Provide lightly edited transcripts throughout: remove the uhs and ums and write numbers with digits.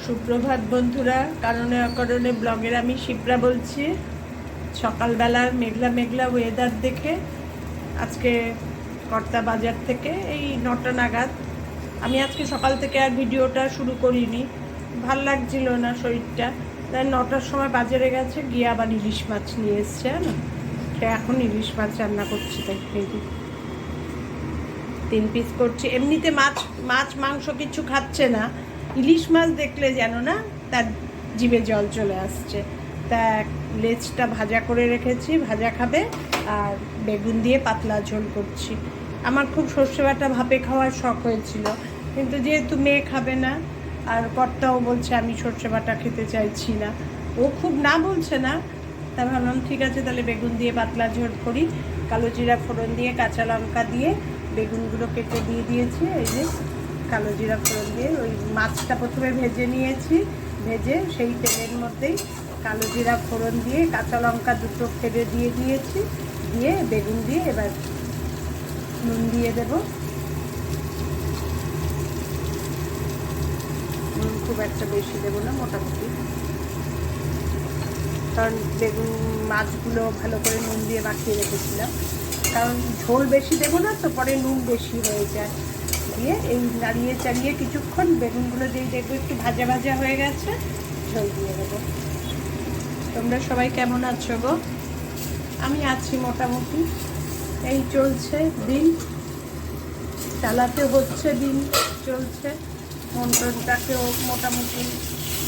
সুপ্রভাত বন্ধুরা, কারণে অকারণে ব্লগের আমি শিপ্রা বলছি। সকালবেলার মেঘলা মেঘলা ওয়েদার দেখে আজকে কর্তা বাজার থেকে এই 9টা নাগাদ, আমি আজকে সকাল থেকে আর ভিডিওটা শুরু করিনি, ভাল লাগছিল না শরীরটা, তাই 9টার সময় বাজারে গেছে, গিয়ে আবার ইলিশ মাছ নিয়ে এসছে না। সে এখন ইলিশ মাছ রান্না করছি, তাই 3 পিস করছি। এমনিতে মাছ মাছ মাংস কিছু খাচ্ছে না, ইলিশ মাছ দেখলে যেন না তার জিভে জল চলে আসছে। তা লেজটা ভাজা করে রেখেছি, ভাজা খাবে, আর বেগুন দিয়ে পাতলা ঝোল করছি। আমার খুব সর্ষে বাটা ভাপে খাওয়ার শখ হয়েছিল, কিন্তু যেহেতু মেয়ে খাবে না, আর কর্তাও বলছে আমি সর্ষে বাটা খেতে চাইছি না, ও খুব না বলছে না, তা ভাবলাম ঠিক আছে তাহলে বেগুন দিয়ে পাতলা ঝোল করি। কালো জিরা ফোড়ন দিয়ে কাঁচা লঙ্কা দিয়ে বেগুনগুলো কেটে দিয়ে দিয়েছি। এই যে কালো জিরা ফোড়ন দিয়ে ওই মাছটা প্রথমে ভেজে নিয়েছি, ভেজে সেই তেলের মধ্যেই কালো জিরা ফোড়ন দিয়ে কাঁচা লঙ্কা দুটো ফেলে দিয়ে দিয়েছি, দিয়ে বেগুন দিয়ে এবার নুন দিয়ে দেব। নুন খুব একটা বেশি দেবো না, মোটামুটি, কারণ বেগুন মাছগুলো ভালো করে নুন দিয়ে মাখিয়ে রেখেছিলাম, কারণ ঝোল বেশি দেবো না তো, পরে নুন বেশি হয়ে যায়। দিয়ে এই নাড়িয়ে চাড়িয়ে কিছুক্ষণ বেগুনগুলো যেই দেখবো একটু ভাজা ভাজা হয়ে গেছে, ঝোল দিয়ে দেবো। তোমরা সবাই কেমন আছো গো? আমি আছি মোটামুটি, এই চলছে দিন, চালাতে হচ্ছে, দিন চলছে। মন টনটাকেও মোটামুটি,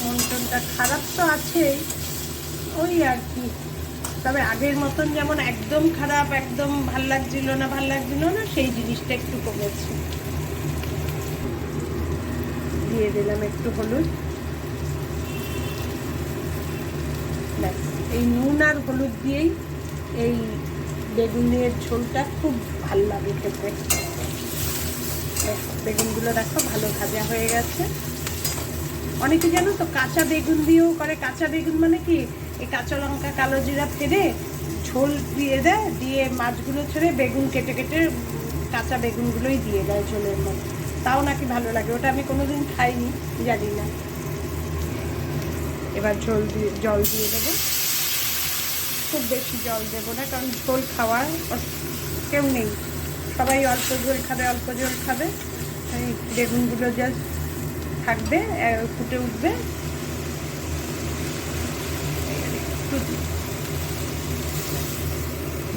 মন টনটা খারাপ তো আছেই, ওই আর কি। তবে আগের মতন যেমন একদম খারাপ, একদম ভাল লাগছিল না, সেই জিনিসটা একটু কমেছে। দিয়ে দিলাম একটু হলুদ, ব্যাস। এই নুন আর হলুদ দিয়েই এই বেগুনের ঝোলটা খুব ভাল লাগে খেতে। বেগুনগুলো দেখো ভালো ভাজা হয়ে গেছে। অনেকে জানো তো কাঁচা বেগুন দিয়েও করে। কাঁচা বেগুন মানে কি, এই কাঁচা লঙ্কা কালো জিরা ফেলে ঝোল দিয়ে দেয়, দিয়ে মাছগুলো ছেড়ে বেগুন কেটে কেটে কাঁচা বেগুনগুলোই দিয়ে দেয় ঝোলের মধ্যে, তাও নাকি ভালো লাগে। ওটা আমি কোনোদিন খাইনি, জানি না। এবার জল দিয়ে দেবো, খুব বেশি জল দেবো না, কারণ ঝোল খাওয়ার কেউ নেই, সবাই অল্প ঝোল খাবে। এই বেগুনগুলো জাস্ট থাকবে, ফুটে উঠবে,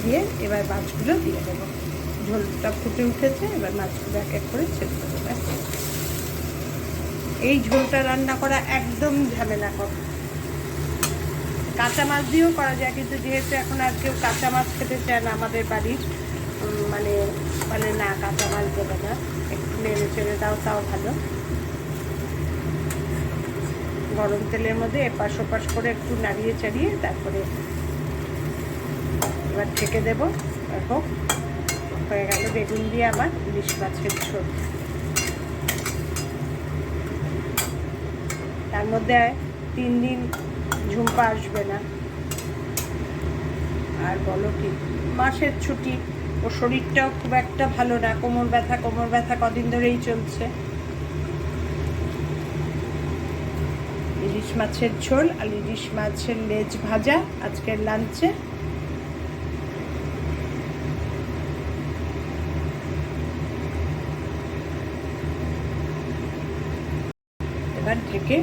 দিয়ে এবার মাছগুলো দিয়ে দেবো। ঝোলটা ফুটে উঠেছে, এবার মাছগুলো এক এক করে ছেড়ে দেবো। এই ঝোলটা রান্না করা একদম ঝামেলা কম। কাঁচা মাছ দিয়েও করা যায়, কিন্তু যেহেতু এখন আর কেউ কাঁচা মাছ খেতে চায় না আমাদের বাড়ির, মানে মানে না, কাঁচা মাছ দেবে না, একটু নেড়ে চেড়ে দাও, তাও ভালো। গরম তেলের মধ্যে এপাশ ওপাশ করে একটু নাড়িয়ে চাড়িয়ে তারপরে এবার ঢেকে দেবো। হোক, হয়ে গেল বেগুন দিয়ে আমার ইলিশ মাছের ঝোল। তার মধ্যে 3 দিন ঝুম্পা আসবে না, আর বলো কি, মাসের ছুটি, ও শরীরটাও খুব একটা ভালো না, কোমর ব্যথা কদিন ধরেই চলছে। ইলিশ মাছের ঝোল আর ইলিশ মাছের লেজ ভাজা আজকের লাঞ্চে। এবার ঢেকে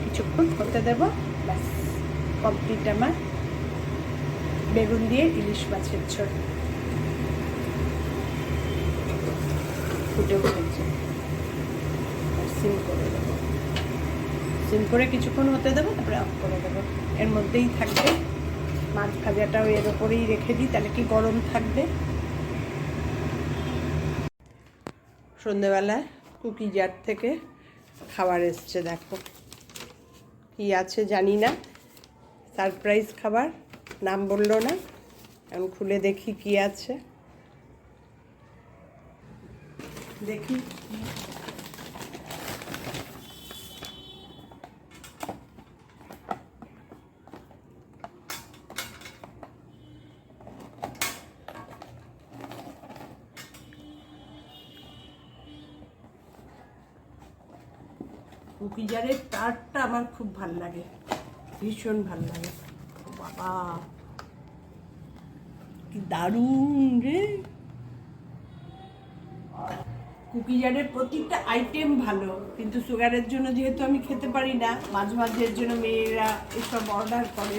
কিছুক্ষণ হতে দেবো, ব্যাস কমপ্লিট আমার বেগুন দিয়ে ইলিশ মাছের ঝোল। ফুটে উঠেছে, সিম করে দেবো, সিম করে কিছুক্ষণ হতে দেবো, তারপরে অফ করে দেবো। এর মধ্যেই থাকবে মাছ ভাজাটাও, এর ওপরেই রেখে দিই, তাহলে কি গরম থাকবে। সন্ধেবেলায় কুকি জার থেকে খাবার এসছে, দেখো কি আছে জানি না, সারপ্রাইজ খাবার, নাম বললো না। আমি খুলে দেখি কি আছে, দেখি। কুকিজারের টার্টটা আমার খুব ভাল লাগে, ভীষণ ভাল লাগে। বাবা কি দারুণ রে! কুকিজারের প্রত্যেকটা আইটেম ভালো, কিন্তু সুগারের জন্য যেহেতু আমি খেতে পারি না, মাঝে মাঝে এর জন্য মেয়েরা এসব অর্ডার করে।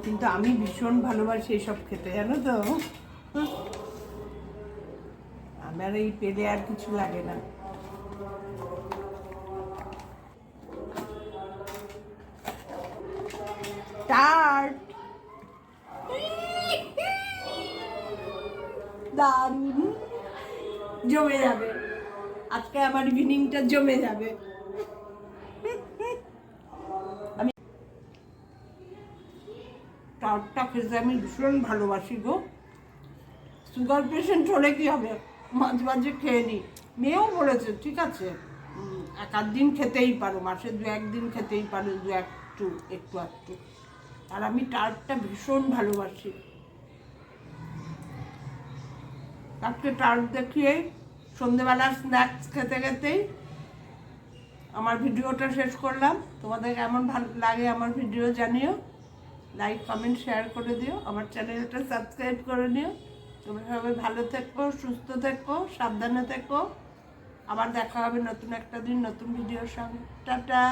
কিন্তু আমি ভীষণ ভালোবাসি এসব খেতে, জানো তো। আমার এই পেলে আর কিছু লাগে না। টার্ট দারুণ, জমে যাবে আজকে, আমার ইভিনিংটা জমে যাবে। আমি টার্টটা খেতে আমি ভীষণ ভালোবাসি গো। সুগার পেশেন্ট হলে কি হবে, মাঝে মাঝে খেয়ে নিই। মেয়েও বলেছে ঠিক আছে, এক আধ দিন খেতেই পারো, মাসে 2-1 দিন খেতেই পারো, একটু একটু একটু। আর আমি টার্টটা ভীষণ ভালোবাসি। আজকে টার্ট দেখিয়ে সন্ধেবেলা স্ন্যাক্স খেতে খেতেই আমার ভিডিওটা শেষ করলাম। তোমাদের কেমন ভালো লাগে আমার ভিডিও জানিও, লাইক কমেন্ট শেয়ার করে দিও, আমার চ্যানেলটা সাবস্ক্রাইব করে নিও। তোমরা সবাই ভালো থেকো, সুস্থ থেকো, সাবধানে থেকো। আবার দেখা হবে নতুন একটা দিন নতুন ভিডিওর সঙ্গে। টাটা।